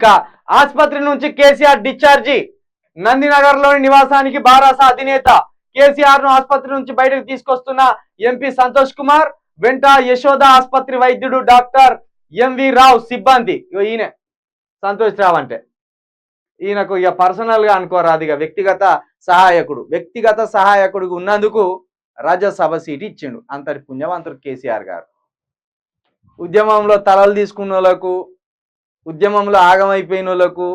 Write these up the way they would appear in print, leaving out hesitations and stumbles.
ఇక ఆసుపత్రి నుంచి కేసీఆర్ డిశ్చార్జి. నందినగర్లోని నివాసానికి బారాస అధినేత కేసీఆర్ ను ఆసుపత్రి నుంచి బయటకు తీసుకొస్తున్న ఎంపీ సంతోష్ కుమార్ వెంట యశోద ఆసుపత్రి వైద్యుడు డాక్టర్ ఎంవి రావు సిబ్బంది. ఈయన సంతోష్ రావు అంటే ఈయనకు ఇక పర్సనల్ గా అనుకోరాదు, ఇక వ్యక్తిగత సహాయకుడు ఉన్నందుకు రాజ్యసభ సీటు ఇచ్చిండు. అంతటి పుణ్యవంతుడు కేసీఆర్ గారు. ఉద్యమంలో తలలు తీసుకున్న వాళ్ళకు, ఉద్యమంలో ఆగమైపోయిన వాళ్ళకు,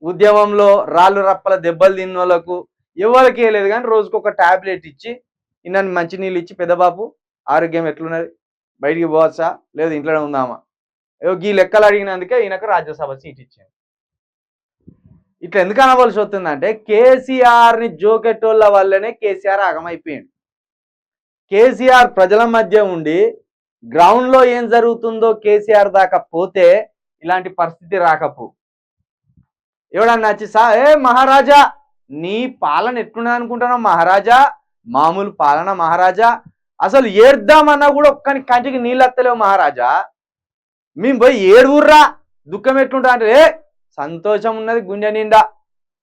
ఉద్యమంలో రాళ్ళు రప్పల దెబ్బలు తిన్న వాళ్ళకు ఎవరికి లేదు, కానీ రోజుకు ఒక టాబ్లెట్ ఇచ్చి ఇన్నన్ని మంచినీళ్ళు ఇచ్చి పెద్దబాబు ఆరోగ్యం ఎట్లున్నది, బయటికి పోవచ్చా లేదు ఇంట్లోనే ఉందామా, ఈ లెక్కలు అడిగినందుకే ఈయనకు రాజ్యసభ సీట్ ఇచ్చింది. ఇట్లా ఎందుకు అనవలసి వస్తుందంటే కేసీఆర్ని జోకెట్టోళ్ళ వల్లనే కేసీఆర్ ఆగమైపోయింది. కేసీఆర్ ప్రజల మధ్య ఉండి గ్రౌండ్లో ఏం జరుగుతుందో కేసీఆర్ దాకా పోతే ఇలాంటి పరిస్థితి రాకపో. ఎవడన్నా వచ్చి మహారాజా నీ పాలన ఎట్లున్నా అనుకుంటున్నావు మహారాజా, మామూలు పాలన మహారాజా, అసలు ఏడ్దామన్నా కూడా ఒక్కని కంటికి నీళ్ళు వస్తలేవు మహారాజా, మేము పోయి ఏడుగుర్రా దుఃఖం ఎట్లుంటా అంటే సంతోషం ఉన్నది గుండె నిండా,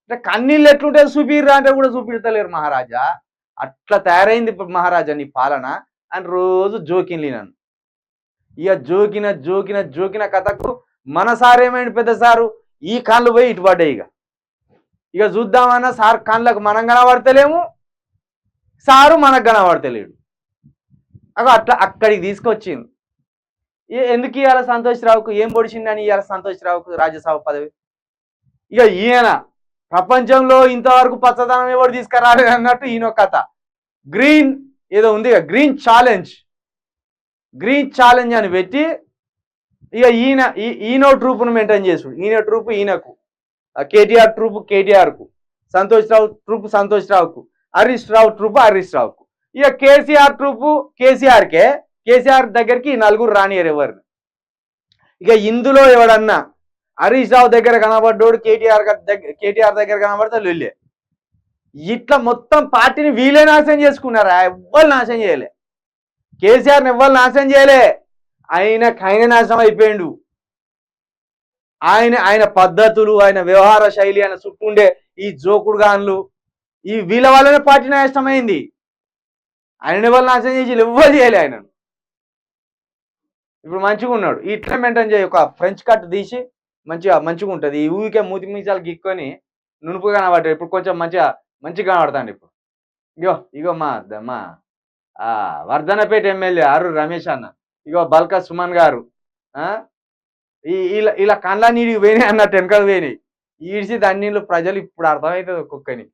అంటే కన్నీళ్ళు ఎట్లుంటే చూపిర్రా అంటే కూడా చూపిడతలేరు మహారాజా. అట్లా తయారైంది మహారాజా నీ పాలన అని రోజు జోకిన్లి నన్ను. ఇక జోకిన కథకు మన సార్ ఏమైంది, పెద్ద సారు ఈ కాళ్ళు పోయి ఇటు పడ్డాయి. ఇక చూద్దామన్నా సార్ కాళ్ళకు మనం కనబడతలేము, సారు మనకు కనబడతలేడు. అట్లా అక్కడికి తీసుకొచ్చింది. ఎందుకు ఇవ్వాలి సంతోష్ రావుకు, ఏం పొడిచిందని ఇవ్వాలి సంతోష్ రావుకు రాజ్యసభ పదవి. ఇక ఈయన ప్రపంచంలో ఇంతవరకు పచ్చదనం ఎవరు తీసుకురాలేదు అన్నట్టు ఈయన కథ. గ్రీన్ ఏదో ఉంది, గ్రీన్ ఛాలెంజ్ అని పెట్టి ఇక ఈయన ట్రూప్ను మెయింటైన్ చేసుడు. ఈయన ట్రూప్ ఈయనకు, కేటీఆర్ ట్రూప్ కేటీఆర్కు, సంతోష్ రావు ట్రూప్ సంతోష్ రావుకు, హరీష్ రావు ట్రూప్ హరీష్ రావుకు. ఇక కేసీఆర్ ట్రూపు కేసీఆర్కే, కేసీఆర్ దగ్గరికి నలుగురు రానియరు ఎవరిని. ఇక ఇందులో ఎవడన్నా హరీష్ రావు దగ్గర కనబడ్డోడు కేటీఆర్ దగ్గర కనబడితే లొల్లే. ఇట్లా మొత్తం పార్టీని వీళ్ళే నాశనం చేసుకున్నారా, ఎవ్వరు నాశనం చేయలే. కేసీఆర్ని ఎవ్వరు నాశనం చేయలే, ఆయన నాశనం అయిపోయిండు. ఆయన పద్ధతులు, ఆయన వ్యవహార శైలి, ఆయన చుట్టూండే ఈ జోకుడు గాన్లు, ఈ వీళ్ళ వల్లనే పార్టీ నాశనమైంది. ఆయన ఎవరు నాశనం చేసి ఎవ్వరు చేయలే ఆయనను. ఇప్పుడు మంచిగా ఉన్నాడు. ఇట్లా మెయింటైన్ చేయి, ఒక ఫ్రెంచ్ కట్ తీసి మంచిగా ఉంటుంది. ఈ ఊరికే మూతి మీసాలు గిక్కొని నునుపుగా కనబడ్డాడు. ఇప్పుడు కొంచెం మంచిగా కనబడతాండి. ఇప్పుడు ఇగో మా వర్ధనపేట ఎమ్మెల్యే ఆరు రమేష్ అన్న, ఇగో బల్కా సుమన్ గారు ఇలా కళ్ళ నీడికి పోయినాయి అన్నట్టు వెనకలు పోయినాయి. ఈడిసి దాన్ని ప్రజలు ఇప్పుడు అర్థమవుతుంది ఒక్కొక్కని.